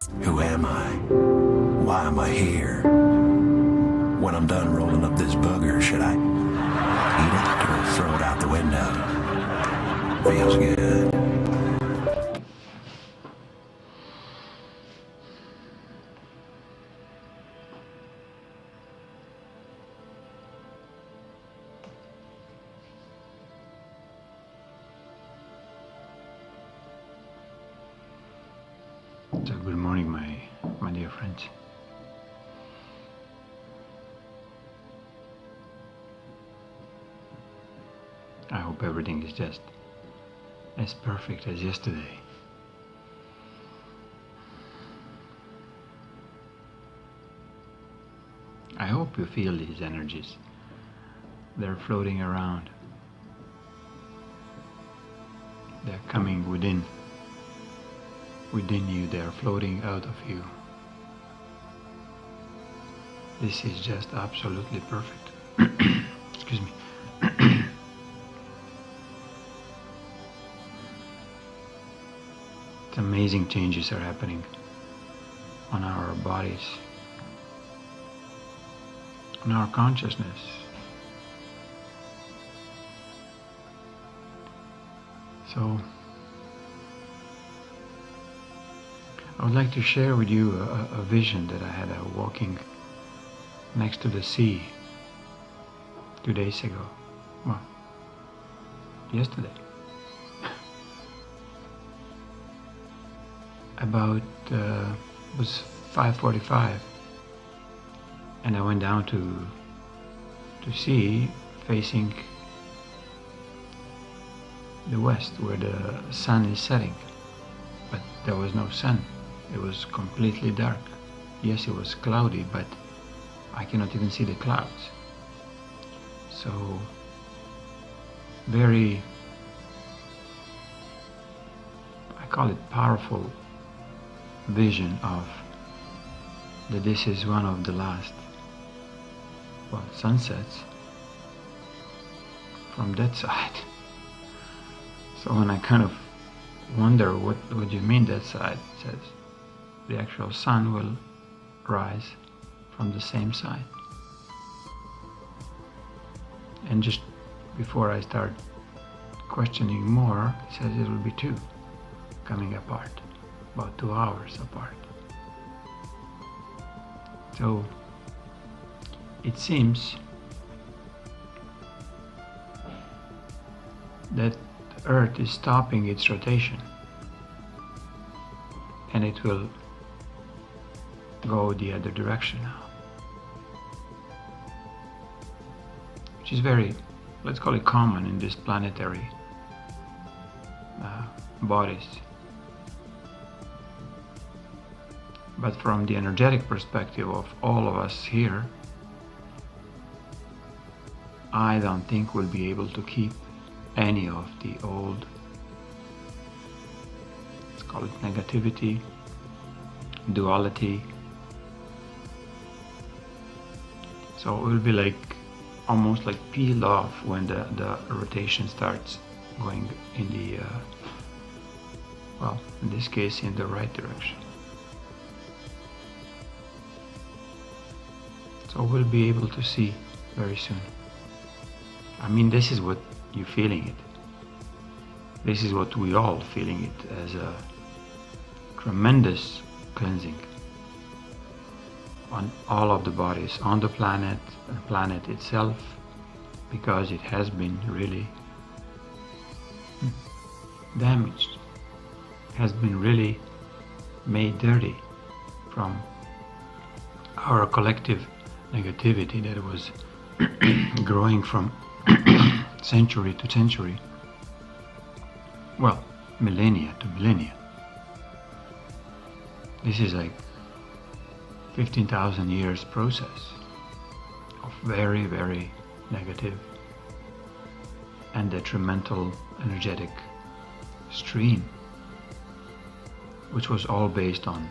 Who am I? Why am I here? When I'm done rolling up this booger, should I eat it or throw it out the window? Feels good. So good morning, my dear friends. I hope everything is just as perfect as yesterday. I hope you feel these energies. They're floating around. They're coming within you, they're floating out of you. This is just absolutely perfect. Excuse me. It's amazing changes are happening on our bodies, on our consciousness. So I would like to share with you a vision that I had walking next to the sea 2 days ago. Well, yesterday. About it was 5:45, and I went down to sea, facing the west, where the sun is setting. But there was no sun. It was completely dark. Yes, it was cloudy, but I cannot even see the clouds. So very, I call it powerful vision of that this is one of the last, well, sunsets from that side. So when I kind of wonder what do you mean that side, it says the actual sun will rise from the same side. And just before I start questioning more, it says it will be two coming apart, about 2 hours apart. So it seems that Earth is stopping its rotation, and it will go the other direction now, which is very, let's call it common in these planetary bodies. But from the energetic perspective of all of us here, I don't think we'll be able to keep any of the old, let's call it negativity, duality. So it will be like almost like peeled off when the rotation starts going in the well, in this case in the right direction. So we'll be able to see very soon. I mean, this is what you're feeling it. This is what we all feeling it, as a tremendous cleansing on all of the bodies on the planet itself, because it has been really damaged, has been really made dirty from our collective negativity that was growing from century to century, well, millennia to millennia. This is like 15,000 years process of very, very negative and detrimental energetic stream, which was all based on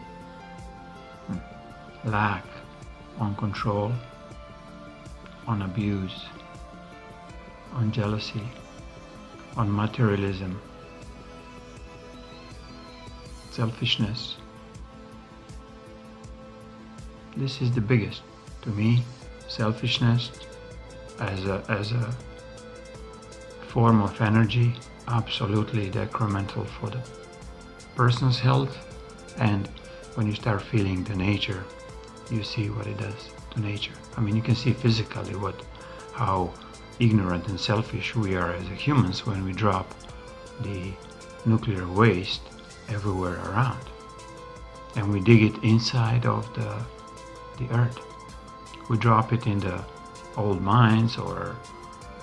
lack, on control, on abuse, on jealousy, on materialism, selfishness, This is the biggest. To me, selfishness as a form of energy, absolutely detrimental for the person's health. And when you start feeling the nature, you see what it does to nature. I mean, you can see physically how ignorant and selfish we are as humans when we drop the nuclear waste everywhere around, and we dig it inside of the earth. We drop it in the old mines or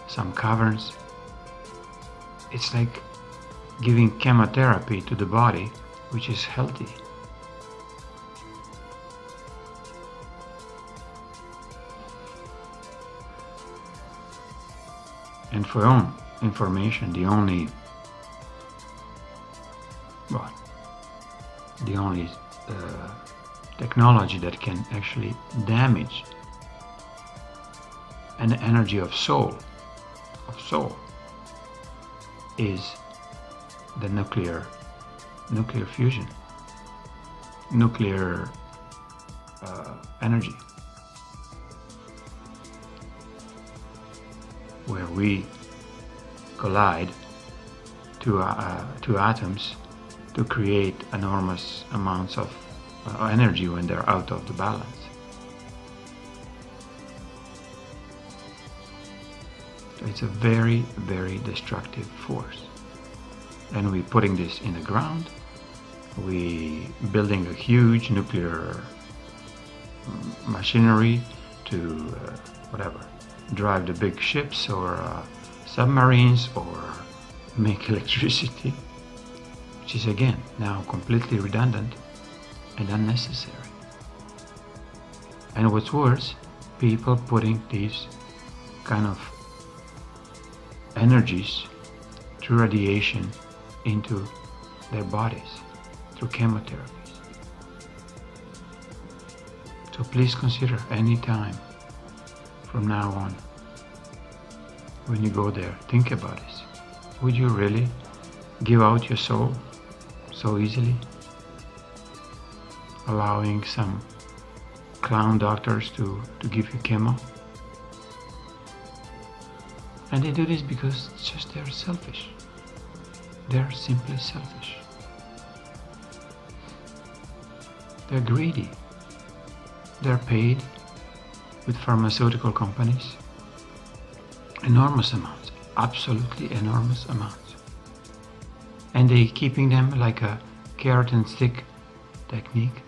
some caverns. It's like giving chemotherapy to the body, which is healthy. And for your own information, the only technology that can actually damage an energy of soul is the nuclear fusion, nuclear energy, where we collide two atoms to create enormous amounts of energy when they're out of the balance. So it's a very, very destructive force. And we're putting this in the ground. We building a huge nuclear machinery to drive the big ships or submarines or make electricity, which is again now completely redundant and unnecessary. And what's worse, people putting these kind of energies through radiation into their bodies through chemotherapies. So please consider any time from now on, when you go there, think about this. Would you really give out your soul so easily? Allowing some clown doctors to give you chemo? And they do this because it's just they're selfish. They're simply selfish. They're greedy. They're paid with pharmaceutical companies enormous amounts, absolutely enormous amounts. And they keeping them like a carrot and stick technique.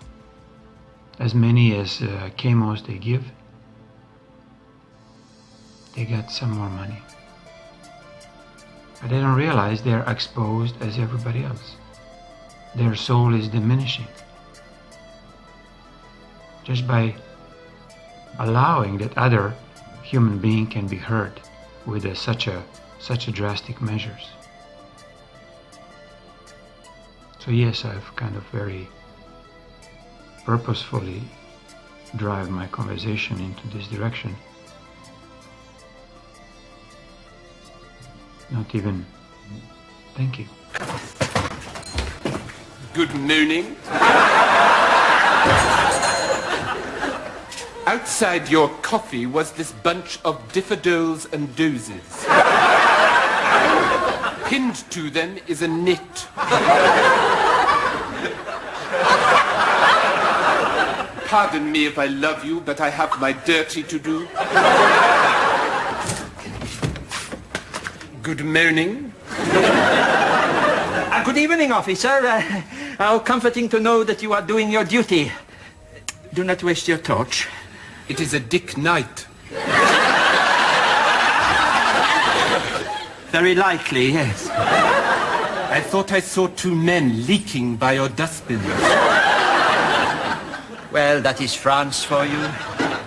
As many as chemos they give, they get some more money. But they don't realize they're exposed as everybody else. Their soul is diminishing. Just by allowing that other human being can be hurt with such a drastic measures. So yes, I've kind of very purposefully drive my conversation into this direction. Not even thank you. Good morning. Outside your coffee was this bunch of diffidoles and dozes. Pinned to them is a knit. Pardon me if I love you, but I have my dirty to do. Good morning. Good evening, officer. How comforting to know that you are doing your duty. Do not waste your torch. It is a dick night. Very likely, yes. I thought I saw two men leaking by your dustbin. Well, that is France for you.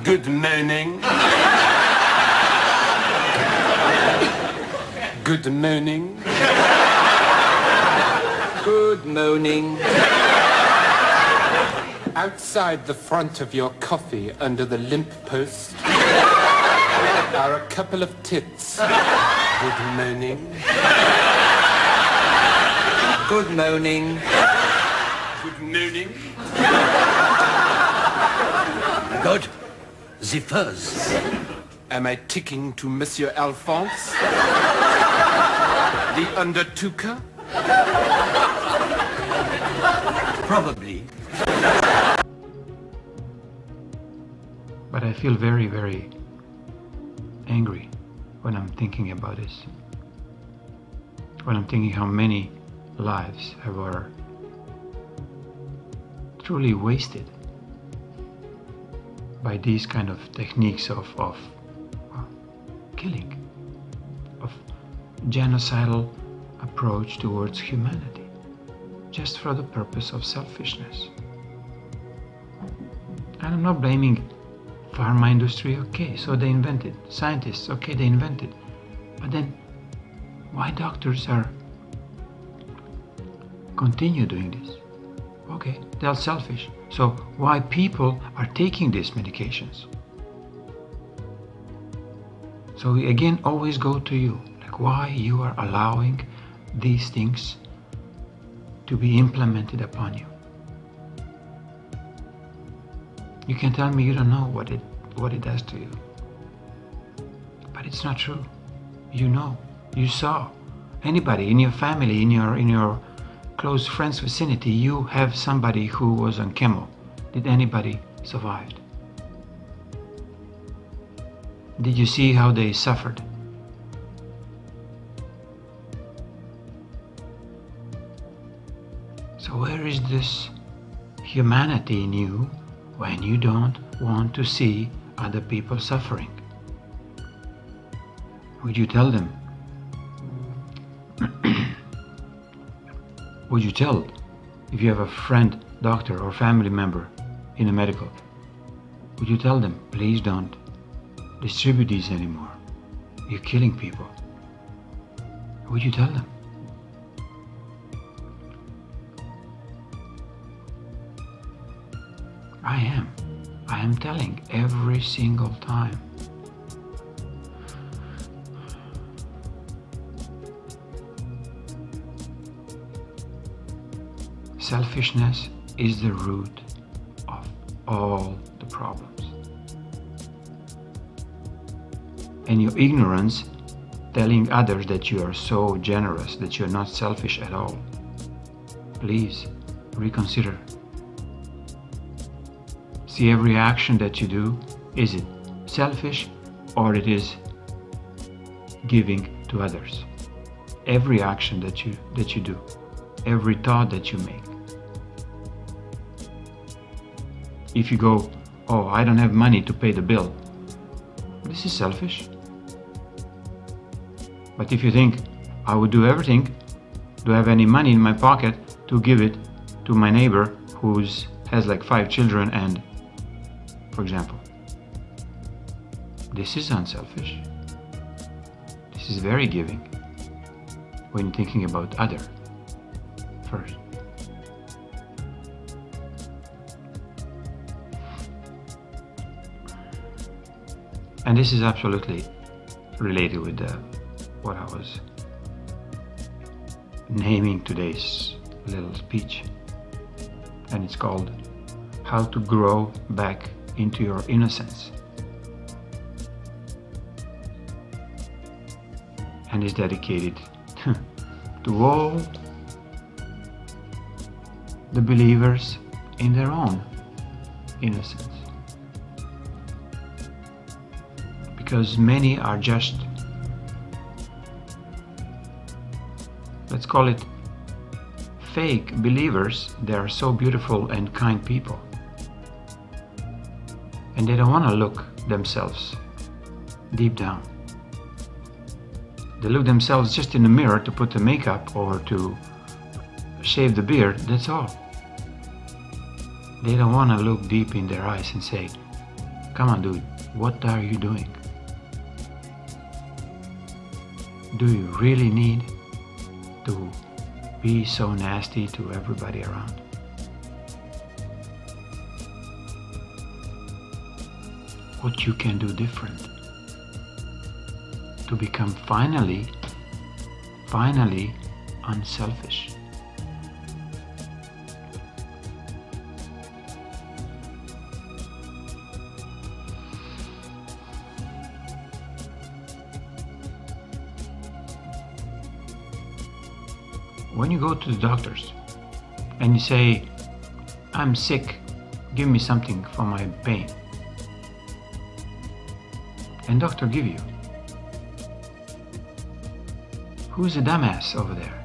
Good morning. Good morning. Good morning. Outside the front of your coffee, under the limp post, are a couple of tits. Good morning. Good morning. Good morning. God, the fuzz. Am I ticking to Monsieur Alphonse? The undertooker? Probably. But I feel very, very angry when I'm thinking about this. When I'm thinking how many lives were truly wasted by these kind of techniques of killing, of genocidal approach towards humanity, just for the purpose of selfishness. And I'm not blaming pharma industry, okay, so they invented. Scientists, okay, they invented. But then, why doctors are continue doing this? Okay, they're selfish. So why people are taking these medications? So we again always go to you, like why you are allowing these things to be implemented upon you. You can tell me you don't know what it does to you. But it's not true. You know, you saw. Anybody in your family, in your close friends vicinity, you have somebody who was on chemo. Did anybody survive? Did you see how they suffered? So where is this humanity in you when you don't want to see other people suffering? Would you tell them? Would you tell if you have a friend, doctor, or family member in a medical? Would you tell them, please don't distribute these anymore? You're killing people. Would you tell them? I am telling every single time. Selfishness is the root of all the problems. And your ignorance telling others that you are so generous, that you're not selfish at all. Please reconsider. See every action that you do, is it selfish or it is giving to others? Every action that you do, every thought that you make. If you go, oh, I don't have money to pay the bill, this is selfish. But if you think, I would do everything, do I have any money in my pocket to give it to my neighbor who has like 5 children and, for example, this is unselfish. This is very giving when thinking about other first. And this is absolutely related with what I was naming today's little speech. And it's called How to Grow Back into Your Innocence. And is dedicated to all the believers in their own innocence. Because many are just, let's call it, fake believers. They are so beautiful and kind people. And they don't want to look themselves deep down. They look themselves just in the mirror to put the makeup or to shave the beard, that's all. They don't want to look deep in their eyes and say, come on dude, what are you doing? Do you really need to be so nasty to everybody around? What you can do different to become finally unselfish. when you go to the doctors and you say, I'm sick, give me something for my pain, and doctor give you, who's the dumbass over there?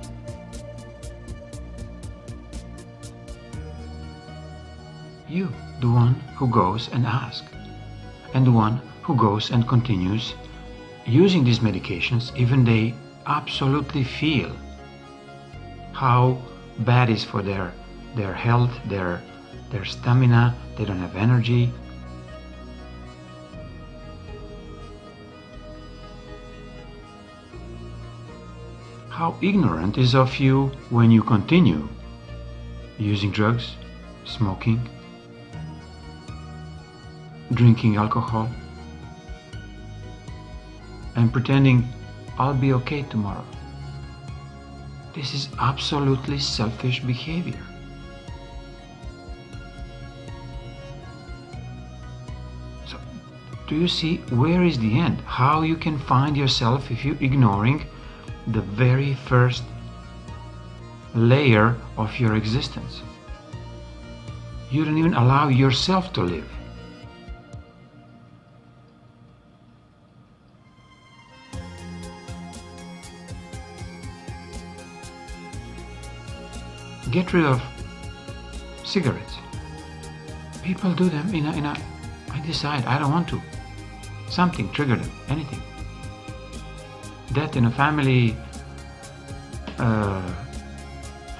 You, the one who goes and asks, and the one who goes and continues using these medications even they absolutely feel how bad it is for their health, their stamina, they don't have energy. How ignorant is of you when you continue using drugs, smoking, drinking alcohol, and pretending I'll be okay tomorrow. This is absolutely selfish behavior. So, do you see where is the end? How you can find yourself if you're ignoring the very first layer of your existence? You don't even allow yourself to live. Get rid of cigarettes. People do them I decide I don't want to. Something triggered them, anything. Death in a family,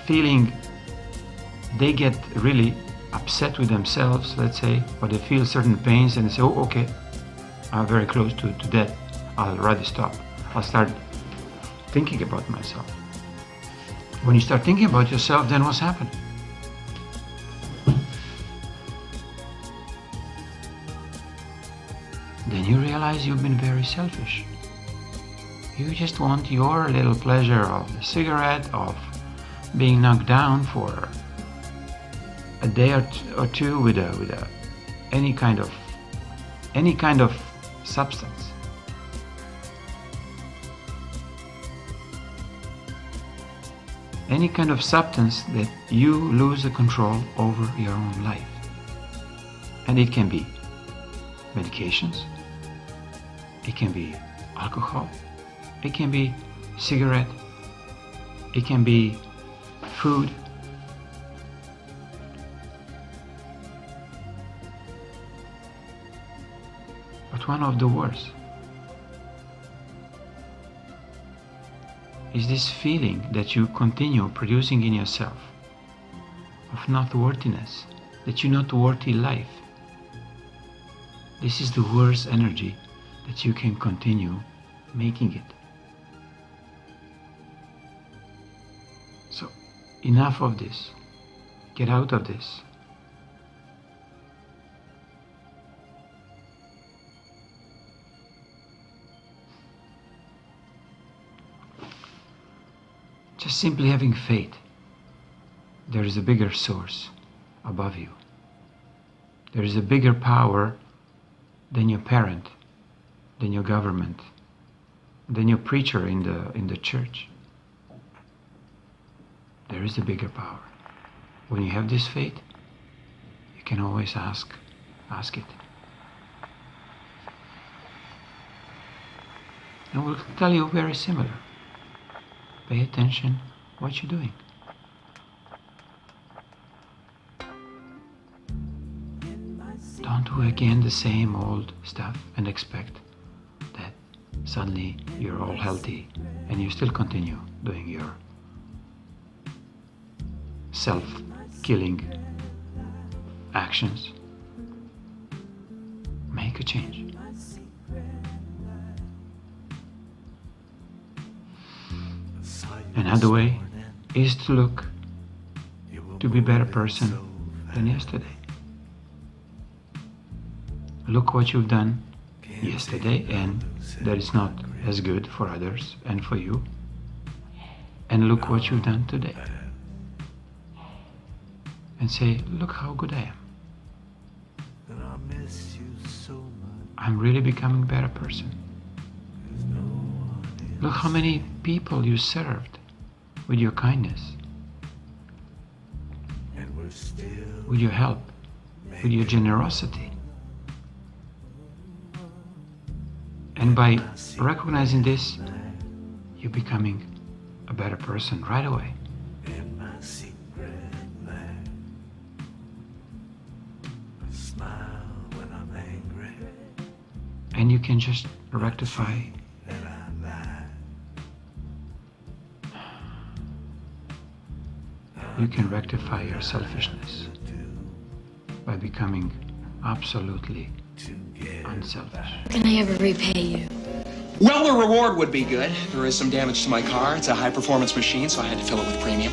feeling they get really upset with themselves, let's say, or they feel certain pains and they say, oh, okay, I'm very close to death, I'll rather stop. I'll start thinking about myself. When you start thinking about yourself, then what's happened? Then you realize you've been very selfish. You just want your little pleasure of the cigarette, of being knocked down for a day or two with any kind of substance. Any kind of substance that you lose the control over your own life. And it can be medications, it can be alcohol, it can be cigarette, it can be food. But one of the worst is this feeling that you continue producing in yourself of not worthiness, that you're not worthy life. This is the worst energy that you can continue making it. So enough of this. Get out of this. Just simply having faith. There is a bigger source above you. There is a bigger power than your parent, than your government, than your preacher in the church. There is a bigger power. When you have this faith, you can always ask it. And we'll tell you very similar. Pay attention what you're doing. Don't do again the same old stuff and expect that suddenly you're all healthy and you still continue doing your self-killing actions. Make a change. Another way is to look to be a better person than yesterday. Look what you've done yesterday and that is not as good for others and for you. And look what you've done today. And say, look how good I am. I'm really becoming a better person. Look how many people you served. with your kindness, with your help, with your generosity. And by recognizing this, you're becoming a better person right away. And you can just rectify your selfishness by becoming absolutely unselfish. How can I ever repay you? Well, the reward would be good. There is some damage to my car. It's a high-performance machine, so I had to fill it with premium.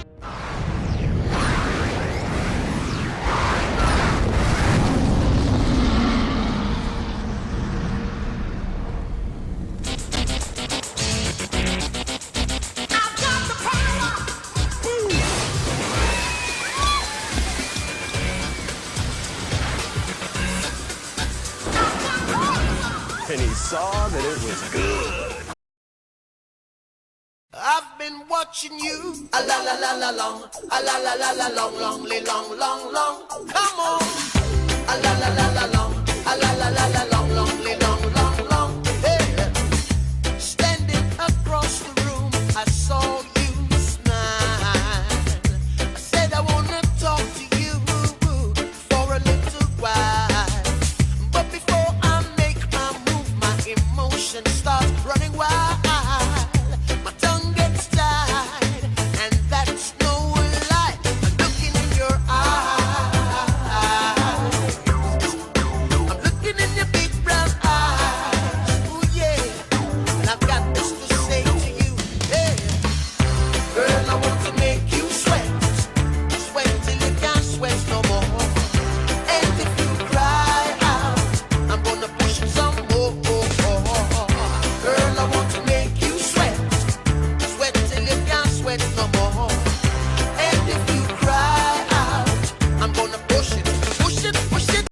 And he saw that it was good. I've been watching you, a la la la la long, a la la la la long, long, long, long, long. Come on, a la la la la long, a la la la la long, long, long, long. Hey, standing across the room, I saw you smile. I said I wanna talk to you for a little while, but before I make my move, my emotions